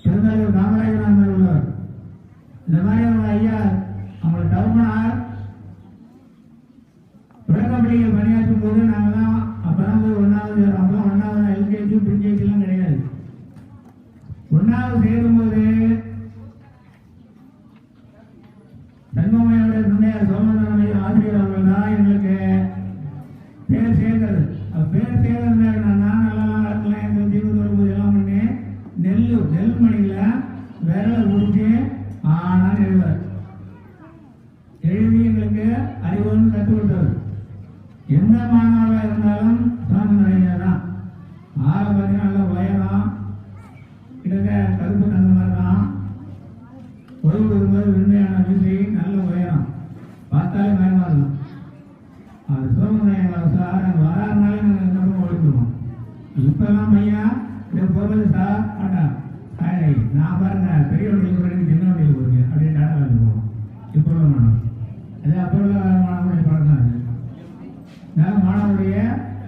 பெருந்தலைவர் காமராஜர் உள்ளவர். இந்த மாதிரி அவங்க ஐயா அவங்களை டவுனார் தொடக்கப்பள்ளிகள் பணியாற்றும் போது நாங்கள்லாம் அப்பதான் போய் ஒன்றாவது அப்பெல்லாம் ஒன்றாவது எல்கேஜி பிரிகேஜிலாம் கிடையாது. ஒன்றாவது சேரும்போது தன்மையோட துணையார் சோமநாதன் ஆசிரியர் அவர்கள் தான் எங்களுக்கு பேர் சேர்க்கிறது. பேர் சேர்க்கறது என்னன்னா நல்லா இருக்கலாம் எங்கள் தீபம் வரும்போது எல்லாம் பண்ணி நெல் மணியில் விரலை முடிச்சு ஆனால் எழுதுவார். எழுதி எங்களுக்கு அறிவுன்னு கற்றுக் கொடுத்தவர். எந்த மாணவராக இருந்தாலும் சுவாமிநாதன் தான். ஆளை பார்த்தீங்கன்னா நல்லா உயரம், கிட்டத்தட்ட கருப்பு தங்க மாதிரி தான். ஒழுங்கு வரும்போது வெண்மையான மீசை, நல்ல உயரம், பார்த்தாலே பயமா இருக்கும். அது சுவாமிநாதன் சார் அங்கே வராதுனாலே நாங்கள் நம்ம ஒழுங்குவோம். இப்பெல்லாம் பையன் இதை போகிறது சார் ஆட்டா நான் பாருங்க பெரிய வண்டியில் போகிறேன் சின்ன வண்டியில் போகிறீங்க அப்படின்னு டாடா வந்து போவோம். இப்போ உள்ள மாணவன் அதே அப்போ உள்ள மாணவனுடைய படம் தான் அது. அதனால மாணவனுடைய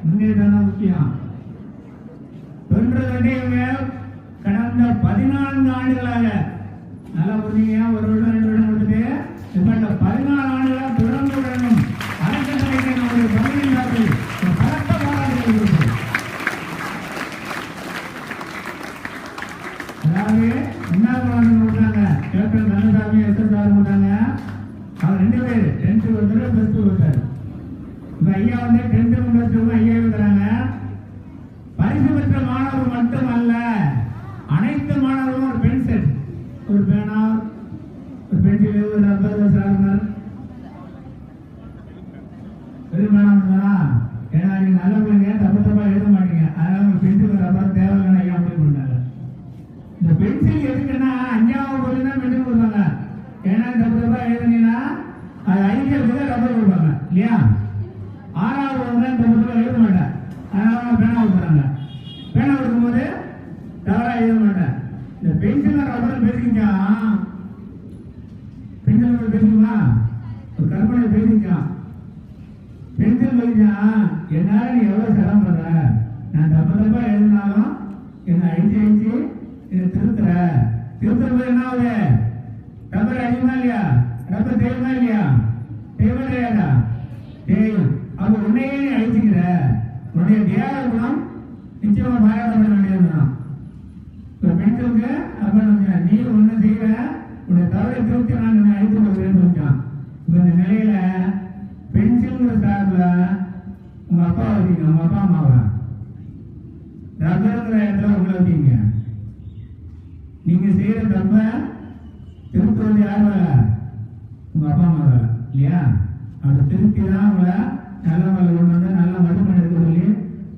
முன்னேற்றம் தான் முக்கியம். தொன்று வேண்டியவங்க கடந்த 14 ஆண்டுகளாக நல்லா புரிஞ்சுங்க. ஒரு வருடம் 2 வருடம் கொடுத்துட்டு இப்போ இந்த 14 ஆண்டுகளாக தொடர்ந்து விடணும். அறக்கட்டளைக்கு நம்முடைய பதவியில்லாமல் பலத்த பாராட்டுகள் கொடுக்கும். அதாவது என்ன கொடுத்தாங்க கேப்டன் கந்தசாமி எஸ்எஸ்ஆர் கொடுத்தாங்க. அவர் 2 பேர் 10th ஒருத்தர் +2 ஒருத்தர். இப்போ ஐயா வந்து 10th +2 ஐயா இருக்கிறாங்க. பரிசு பெற்ற மாணவர் மட்டும் அல்ல, அனைத்து மாணவர்களும் ஒரு பென் செட், ஒரு பேனா, ஒரு பென்சில், ஒரு ரப்பர், ஒரு ஷார்ப்னர், வெறும் பேனா. ஏன்னா நீங்க நல்ல பிள்ளைங்க தப்பு தப்பா எழுத மாட்டீங்க. அதனால ஒரு பென்சில் ரப்பர் தேவையில்லைன்னு ஐயா அப்படி பண்ணாங்க. இந்த பென்சில் எதுக்குன்னா 5வது பொருள் தான் பென்சில் கொடுப்பாங்க. ஏன்னா தப்பு தப்பா எழுதுனீங்கன்னா அது அழிக்கிறதுக்கு ரப்பர் கொடுப்பாங்க இல்லையா. 6வது பொருள் தான் தப்பு தப்பா எழுத மாட்டேன். அதனால பேனா கொடுக்குறாங்க. பேனா கொடுக்கும்போது தவறா எழுத மாட்டேன். இந்த பென்சில் ரப்பர் பேசிக்கிச்சா, பென்சில் பேசிக்குமா, ஒரு கற்பனை பேசிக்கான். பென்சில் பேசிச்சா என்னால நீ எவ்வளவு சிரமப்படுற, நான் தப்பு தப்பா எழுதினாலும் என்னை அழிச்சு இதை திருத்துறது என்ன ஆகுது? ரப்பர் அழியுமா இல்லையா? ரப்பர் தேயுமா இல்லையா? தேவை கிடையாதா? தேயும். அப்ப உன்னையே நீ அழிச்சுக்கிற. உன்னுடைய தியாக குணம் நிச்சயமா பாராட்டப்பட வேண்டியதுதான். இப்போ பெண்களுக்கு அப்ப நீ ஒண்ணு செய்யற, உன்னுடைய தவறை திருத்தி நான் என்னை அழித்து கொள்கிறேன்னு சொல்லிட்டான். இப்ப இந்த நிலையில பென்சில்ங்கிற சார்பில் உங்க அப்பா வச்சீங்க, உங்க அப்பா அம்மாவை ரப்பருங்கிற இடத்துல உங்களை வச்சீங்க. நீங்க செய்யற தப்ப திருத்துவது யார் வேலை? உங்க அப்பா அம்மா வேலை இல்லையா? அப்படி திருப்தி தான் உங்களை நல்ல வேலை கொண்டு வந்து நல்ல மதிப்பெண் எடுக்க சொல்லி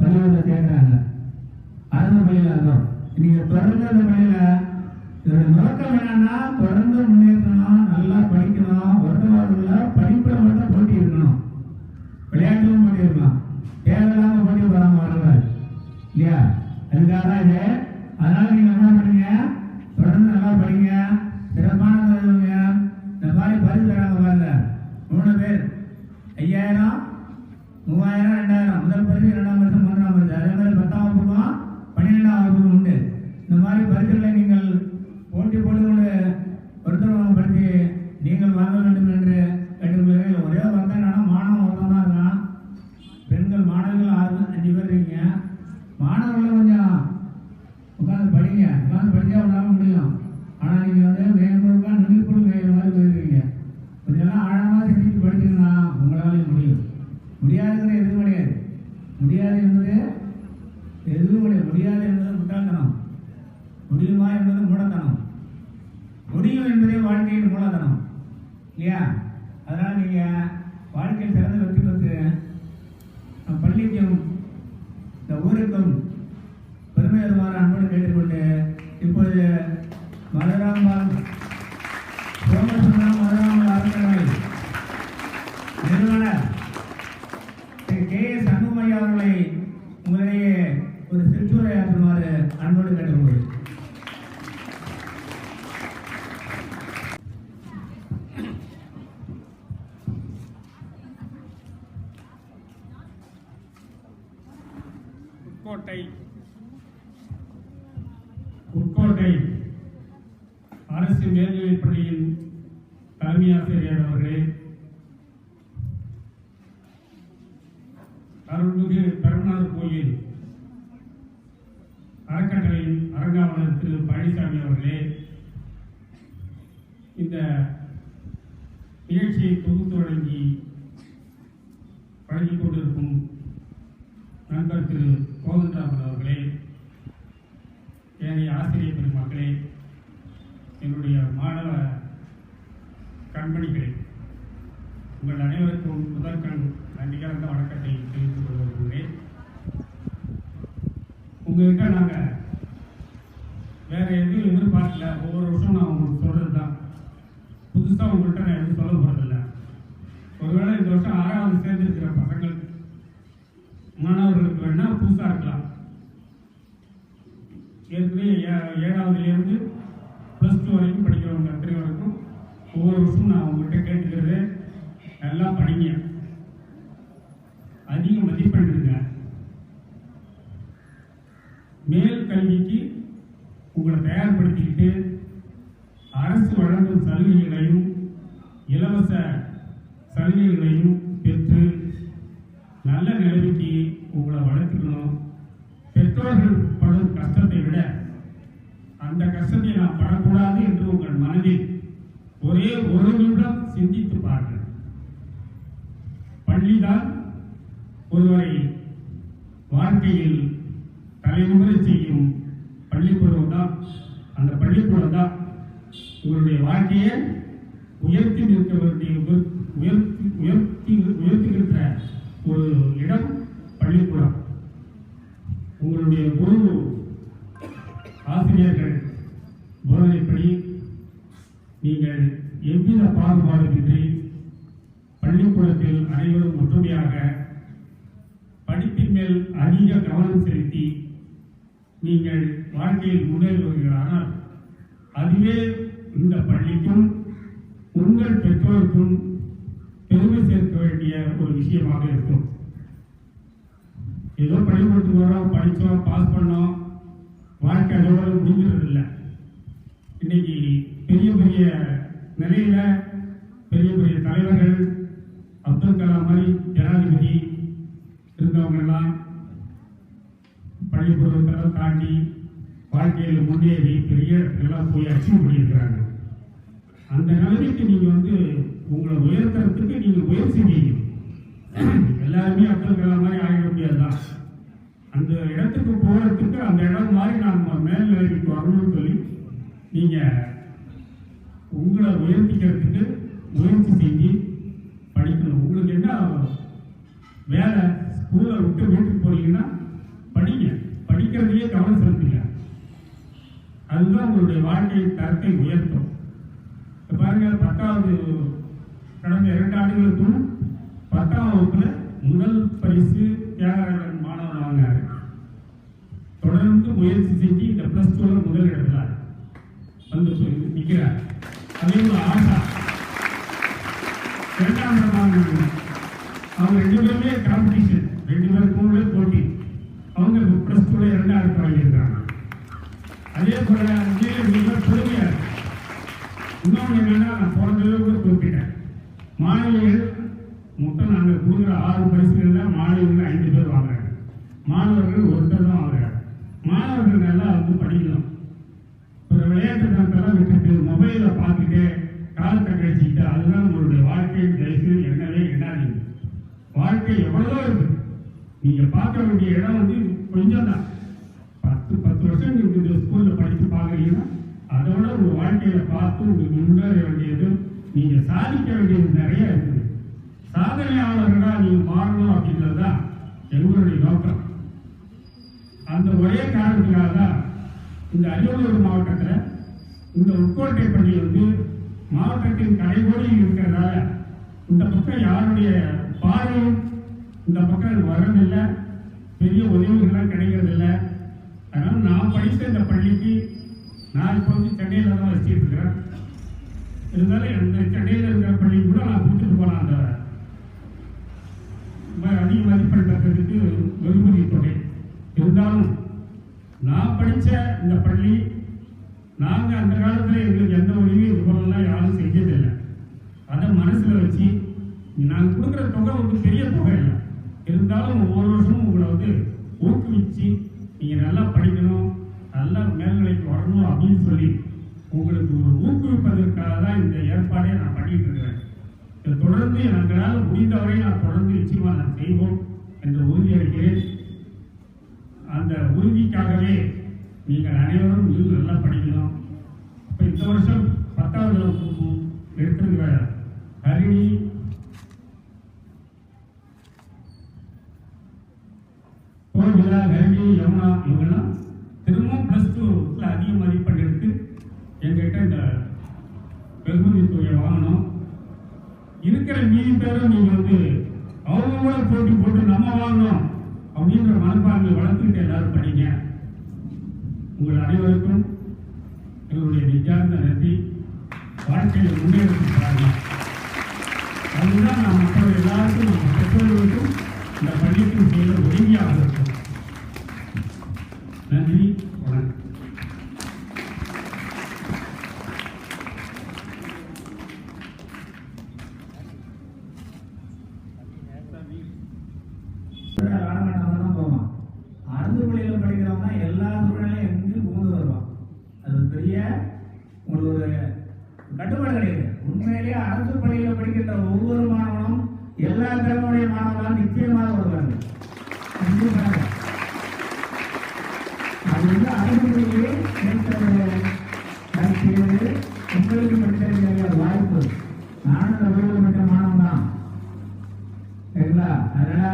பள்ளிகளில் சேர்க்கிறாங்க. அரசு பள்ளியில் இருக்கும். நீங்க தொடர்ந்து அந்த பள்ளியில இதோட நோக்கம் என்னன்னா தொடர்ந்து முன்னேற்றணும், நல்லா படிக்கணும். ஒருத்தவர்கள படிப்புல மட்டும் போட்டி இருக்கணும், விளையாட்டுலும் போட்டி இருக்கலாம். தேவையில்லாம போட்டி வராம வரக்கூடாது இல்லையா? அதுக்காக தான் இது. அதனால நீங்க என்ன பண்ணுங்க, தொடர்ந்து நல்லா படிங்க, சிறப்பான தருவீங்க. இந்த மாதிரி பரிசு தராங்க பாருங்க, 3 பேர் 5000, 3000, 2000. முதல் பரிசு, 2ஆம் பரிசு, 3ஆம் பரிசு. அதே மாதிரி 10ஆம் வகுப்புக்கும் 12ஆம் வகுப்புக்கும் உண்டு. இந்த மாதிரி பரிசுகளை நீங்கள் போட்டி போட்டுக்கொண்டு ஒருத்தர் படித்து நீங்கள் வாங்க வேண்டும் என்று கேட்டுக்கொள்கிறீர்கள். ஒரே வார்த்தை என்னன்னா, மாணவன் ஒருத்தம் தான் இருக்கான். பெண்கள் மாணவிகள் 5 பேர் இருக்கீங்க. மாணவர்கள் கொஞ்சம் உட்காந்து படிங்க. உட்காந்து படித்தா உங்களால் முடியும். ஆனால் நீங்கள் வந்து வேணுக்கா நுனிப்புள் வேறு மாதிரி போயிருக்கீங்க. கொஞ்சம் ஆழமாக சிந்தித்து படிச்சீங்கன்னா உங்களால் முடியும். முடியாதுங்கிற எதுவும் கிடையாது. முடியாது என்பது எதுவும் கிடையாது. முடியாது என்பது முட்டாள்தனம், முடியுமா என்பது மூடத்தனம். முடியும் என்பதே வாழ்க்கையின் மூலதனம் இல்லையா? அதனால் நீங்கள் வாழ்க்கையில் சிறந்த வெற்றி பெற்று நம் பள்ளிக்கும் இந்த ஊருக்கும் பெருமை வருமாறு அன்போடு கேட்டுக்கொண்டு இப்பொழுது மதுராம்பால் சோமசுந்தரம் மதுராம்பால் அறக்கட்டளை நிறுவனர் KS அன்புமையா அவர்களை உங்களிடையே ஒரு சிற்றுரையாற்றுமாறு அன்போடு கேட்டுக்கொள்கிறேன். உட்கோட்டை மேல்நிலைப் பள்ளியின் தலைமை ஆசிரியர் அவர்களே, அருள்மிகு பெருமானார் கோயில் அறக்கட்டளையின் அரங்காவலர் திரு பழனிசாமி அவர்களே, இந்த நிகழ்ச்சியை தொகுத்து வழங்கிக் கொண்டிருக்கும் நண்பர் திரு கோதண்டராமன் அவர்களே, ஏனைய ஆசிரியர் பெருமக்களே, என்னுடைய மாணவ கண்மணிகளே, உங்கள் அனைவருக்கும் முதற்கண் நன்றி கலந்த வணக்கத்தை தெரிவித்துக் கொள்ள விரும்புகிறேன். உங்கள்கிட்ட நாங்கள் வேற எதுவும் எதிர்பார்க்கல. ஒவ்வொரு வருஷம் நான் உங்களுக்கு சொல்றது தான். புதுசாக உங்கள்கிட்ட நான் எதுவும் சொல்ல போகிறதில்ல. ஒருவேளை இந்த வருஷம் 6வது சேர்ந்திருக்கிற பசங்கள் மாணவர்களுக்கு வேணா புதுசாக இருக்கலாம். ஏற்கனவே 7வதுலேருந்து +2 வரைக்கும் படிக்கிறவங்க அத்தனை வரைக்கும் ஒவ்வொரு வருஷம் நான் உங்கள்கிட்ட கேட்டுக்கிறது, நல்லா படிங்க, அதிக மதிப்பெண் எடுங்க, மேல் கல்விக்கு உங்களை தயார்படுத்திக்கிட்டு அரசு வழங்கும் சலுகைகளையும் இலவச சலுகைகளையும் பெற்று நல்ல நிலைமைக்கு உங்களை வளர்த்துக்கணும். பெற்றோர்கள் படும் கஷ்டத்தை விட அந்த கஷ்டத்தை நான் படக்கூடாது என்று உங்கள் மனதில் ஒரே ஒரு நிமிடம் சிந்தித்து பாருங்கள். பள்ளிதான் ஒருவரை வாழ்க்கையில் தலைமுறை செய்யும் பள்ளிக்கூடம் தான். அந்த பள்ளிக்கூடம் தான் உங்களுடைய வாழ்க்கையை உயர்த்தி நிற்க வேண்டிய உயர்த்துகின்ற ஒரு இடம் பள்ளிக்கூடம். உங்களுடைய குரு ஆசிரியர்கள் போதனைப்படி நீங்கள் எவ்வித பாகுபாடுமின்றி பள்ளிக்கூடத்தில் அனைவரும் ஒற்றுமையாக படிப்பின் மேல் அதிக கவனம் செலுத்தி நீங்கள் வாழ்க்கையில் முன்னேறுவீர்களானால் அதுவே இந்த பள்ளிக்கும் உங்கள் பெற்றோருக்கும் பெருமை சேர்க்க வேண்டிய ஒரு விஷயமாக இருக்கும். ஏதோ பள்ளிக்கூடத்துக்கு வரோம், படித்தோம், பாஸ் பண்ணோம், வாழ்க்கை அதோட முடிஞ்சிறது இல்லை. இன்னைக்கு பெரிய பெரிய நிலையில பெரிய பெரிய தலைவர்கள், அப்துல் கலாம் மாதிரி ஜனாதிபதி இருந்தவங்க எல்லாம் பள்ளிக்கூடத்தெல்லாம் தாண்டி வாழ்க்கையில் முன்னேறி பெரிய இடத்துக்கெல்லாம் போய் அச்சீவ் பண்ணியிருக்கிறாங்க. அந்த நிலைமைக்கு நீங்கள் உங்களை உயர்த்துறதுக்கு நீங்கள் முயற்சி செய்யணும். எல்லாருமே அப்துல் கலாம் மாதிரி ஆகிட முடியாதுதான். அந்த இடத்துக்கு போகிறதுக்கு அந்த இடம் மாதிரி நாம் மேல் நிலைமைக்கு வரணும்னு சொல்லி நீங்கள் உங்களை உயர்த்திக்கிறதுக்கு முயற்சி செஞ்சு படிக்கணும். உங்களுக்கு என்ன வேலை, ஸ்கூலை விட்டு வீட்டுக்கு போறீங்கன்னா படிங்க, படிக்கிறதுலேயே கவனம் செலுத்துங்க. அதுதான் உங்களுடைய வாழ்க்கை தரத்தை உயர்த்தும். பாருங்க, 10வது கடந்த 2 ஆண்டுகளுக்கும் 10ஆம் வகுப்புல முதல் பரிசு தியாகராஜன் மாணவன் வாங்கினாரு. தொடர்ந்து முயற்சி செஞ்சு இந்த +2ல முதல் இடத்துல வந்து நிற்கிறார். அதே போல ஆசா 2ஆம் இடம் வாங்கினாங்க. அவங்க 2 பேருமே காம்படிஷன், 2 பேருக்கும் போட்டி. அவங்க +2ல 2ஆவது வாங்கியிருக்காங்க. அதே போல பெருமையா இன்னொன்று என்னன்னா, நான் போனதுல கூட குறிப்பிட்டேன், மாணவிகள் மொத்தம் நாங்கள் கொடுக்குற 6 பரிசுகளில் மாணவிகள் 5 பேர் வாங்குறாங்க, மாணவர்கள் ஒருத்தர் தான் வாங்குறாங்க. மாணவர்கள் நல்லா படிக்கணும். ஒரு விளையாட்டு தனத்தெல்லாம் விட்டுட்டு மொபைலில் பார்த்துட்டு காலத்தை கழிச்சுக்கிட்டு அதுதான் உங்களுடைய வாழ்க்கையின் தயவுசெய்து எண்ணவே எண்ணாதீங்க. வாழ்க்கை எவ்வளோ இருக்கு. நீங்கள் பார்க்க வேண்டிய இடம் கொஞ்சம் தான். 10 வருஷம் நீங்கள் இந்த ஸ்கூலில் படித்து பார்க்குறீங்கன்னா அதோட உங்கள் வாழ்க்கையில் பார்த்து உங்களுக்கு முன்னேற வேண்டியது, நீங்கள் சாதிக்க வேண்டியது நிறைய இருக்குது. சாதனையாளர்களாக நீங்கள் மாறணும் அப்படின்றது தான் எங்களுடைய நோக்கம். அந்த ஒரே காரணத்துக்காக தான் இந்த அரியலூர் மாவட்டத்தில் இந்த உட்கோட்டை பள்ளி மாவட்டத்தின் கடைகோடியில் இருக்கிறதால இந்த பக்கம் யாருடைய பார்வையும் இந்த பக்கம் வர்றதில்லை, பெரிய உதவிகள்லாம் கிடைக்கிறதில்லை. அதனால் நான் படித்த இந்த பள்ளிக்கு நான் இப்போ சென்னையில் தான் வச்சுட்டு இருக்கிறேன். இருந்தாலும் இந்த சென்னையில் இருக்கிற பள்ளி கூட நான் கொடுத்துட்டு போகலாம். அந்த அதிக மதிப்பெண் பெற்றதுக்கு வெகுமதி தொகை இருந்தாலும் நான் படித்த இந்த பள்ளி நாங்க அந்த காலத்துல எங்களுக்கு எந்த உதவியும் இது போலலாம் யாரும் செஞ்சதில்லை. அதை மனசுல வச்சு நாங்க கொடுக்குற தொகை வந்து பெரிய தொகை இல்லை, இருந்தாலும் ஒவ்வொரு வருஷமும் உங்களை வந்து ஊக்குவிச்சு நீங்க நல்லா படிக்கணும், நல்லா மேல்நிலைக்கு வரணும் அப்படின்னு சொல்லி உங்களுக்கு ஒரு ஊக்குவிப்பதற்காக தான் இந்த ஏற்பாடை நான் பண்ணிட்டு இருக்கிறேன். இதை தொடர்ந்து எங்களால் முடிந்தவரை நான் தொடர்ந்து நிச்சயமா நான் செய்வோம் என்று உறுதியளிக்கிறேன். அந்த உறுதிக்காகவே நீங்கள் அனைவரும் இன்னும் நல்லா படிக்கணும். இப்போ இந்த வருஷம் 10வது வகுப்பு எடுத்திருக்கிற ஹரிணி, கோகிலா, ஹரிணி, யமுனா இவங்கெல்லாம் திரும்பவும் +2 அதிக மதிப்பெண் எடுத்து எங்ககிட்ட இந்த வெகுமதி தொகையை வாங்கணும். இருக்கிற மீதி பேரும் நீங்க வந்து அவங்களோட போட்டி போட்டு நம்ம வாங்கணும் அப்படின்ற மனப்பான்மை வளர்த்துக்கிட்டு எல்லாரும் படிங்க. உங்கள் அனைவருக்கும் எங்களுடைய நெஞ்சார்ந்த நன்றி. வாழ்க்கையில் முன்னேறதுக்காக அதுதான் நாம் மக்கள் எல்லாருக்கும் நம்ம பெற்றோர்களுக்கும் இந்த பள்ளிக்கும் செய்த உதவியாக இருக்கும். நன்றி, வணக்கம். அரசு பள்ளியில் படிக்கிறவங்க எல்லா சூழ்நிலையும் எங்கேயும் புகுந்து வருவான். அது பெரிய உங்களுக்கு ஒரு கட்டுப்பாடு கிடையாது. உண்மையிலேயே அரசு பள்ளியில் படிக்கின்ற ஒவ்வொரு மாணவனும் எல்லா திறமையுடைய மாணவர்களால் நிச்சயமாக வருவாங்க. அது வந்து அரசு பள்ளியிலே உங்களுக்கு படித்த வாய்ப்பு. நானும் அந்த பள்ளியில் படித்த மாணவன் தான், சரிங்களா? அதனால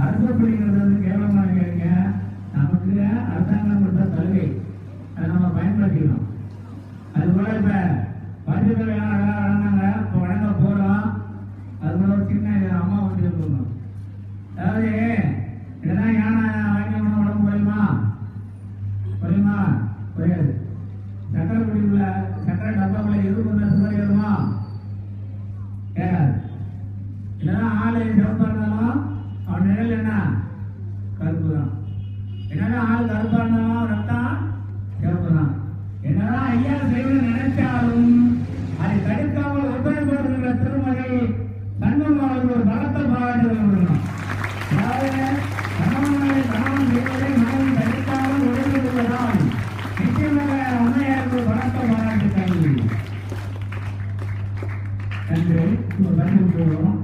அரசு பள்ளிங்கிறது வந்து கேவலமா இருக்காங்க. நமக்கு அரசாங்கம் கொடுத்த சலுகை அதை நம்ம பயன்படுத்திக்கணும். அது போல இப்ப பரிசுகள் வழங்கினாங்க, இப்போ வழங்க போறோம். அது போல ஒரு சின்ன அம்மா வந்து சொல்லணும். அதாவது இதெல்லாம் யானை வாங்கினா உடம்பு குறையுமா? குறையுமா? குறையாது. சக்கரை குடியுள்ள சக்கரை டப்பாக்குள்ள எது கொஞ்சம் சுகர் ஏறுமா? ஏறாது. இல்லைன்னா ஆளு சிவப்பா இருந்தாலும் அவன் நிழல் என்ன? கருப்பு தான். என்னதான் ஆள் கருப்பா இருந்தாலும் ரத்தம் சிவப்பு தான். என்னதான் ஐயா செய்ய நினைச்சாலும் அதை தடுக்காமல் ஒத்துழைப்பு திருமலை சண்முகம் அவர்கள் ஒரு பலத்த பாராட்டுதல் கொடுக்கணும். அதாவது கணவனை கணவன் செய்வதை மனைவி தடுக்காமல் உதவி கொள்வதால் நிச்சயமாக அம்மையாருக்கு பலத்த பாராட்டுகள் என்று ஒரு பதில் போடுவோம்.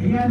ஐயா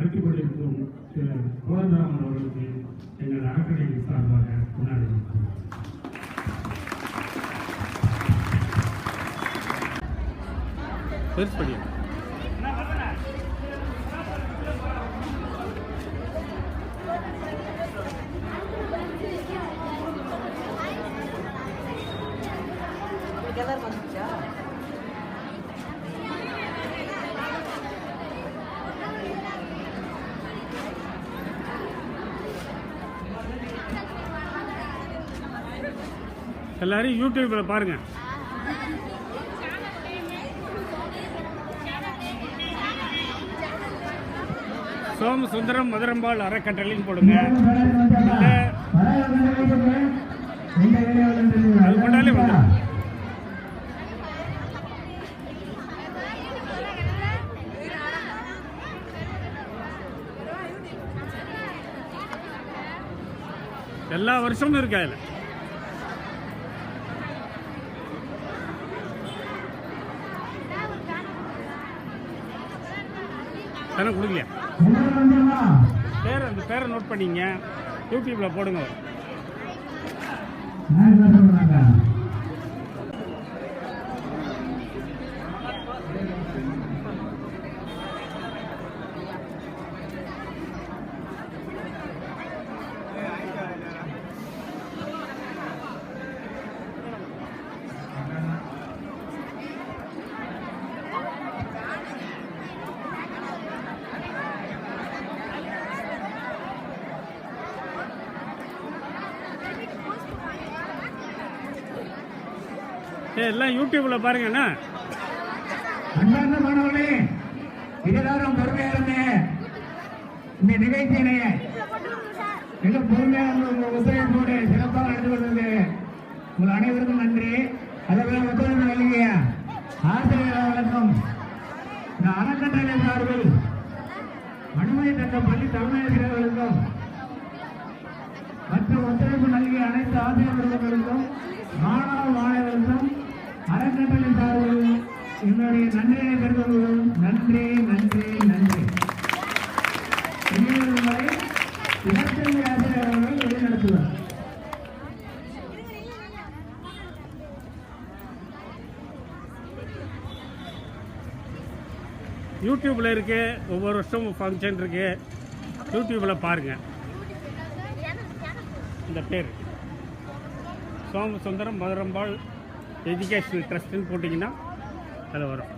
நடத்தி கொண்டிருக்கும் திரு கோதராமன் அவர்களுக்கு எங்கள் அறக்கட்டளை சார்பாக கொண்டாடி பெருசு படியா எல்லாரும் யூடியூப்ல பாருங்க. சோமசுந்தரம் மதுரம்பாள் அறக்கட்டளைன்னு போடுங்க. அது கொண்டாலே வந்துடும். எல்லா வருஷமும் இருக்கு அதில். தானே கொடுக்கலையா பேர்? அந்த பேரை நோட் பண்ணிங்க, யூடியூப்ல போடுங்க. எல்லாம் யூடியூப்ல பாருங்கண்ணா. அன்பார்ந்த மாணவர்களே, இதெல்லாம் பொறுமையா இருங்க. இந்த நிகழ்ச்சியினை மிக பொறுமையாக ஒத்துழைப்போடு சிறப்பாக நடந்து கொண்டது உங்கள் அனைவருக்கும் நன்றி. அதேபோல ஒத்துழைப்பு நல்கிய ஆசிரியர்களுக்கும் இந்த அறக்கட்டளை சார்பில் அனுமதி தந்த பள்ளி தலைமையாசிரியர்களுக்கும் மற்றும் ஒத்துழைப்பு நல்கிய அனைத்து ஆசிரியர்களுக்கும் மாணவ மாணவர்களுக்கும் அறக்கட்டளை சார்பில் என்னுடைய நன்றியை தெரிவித்துள்ளோம். நன்றி நன்றி நன்றி. உங்களை இலக்கிய ஆசிரியர்கள் வழிநடத்துவார். யூடியூப்ல இருக்கு, ஒவ்வொரு வருஷமும் ஃபங்க்ஷன் இருக்கு, யூடியூப்ல பாருங்க. இந்த பேர் சோமசுந்தரம் மதுரம்பாள் எஜுகேஷனல் ட்ரஸ்ட்னு போட்டிங்கன்னா அது வரும்.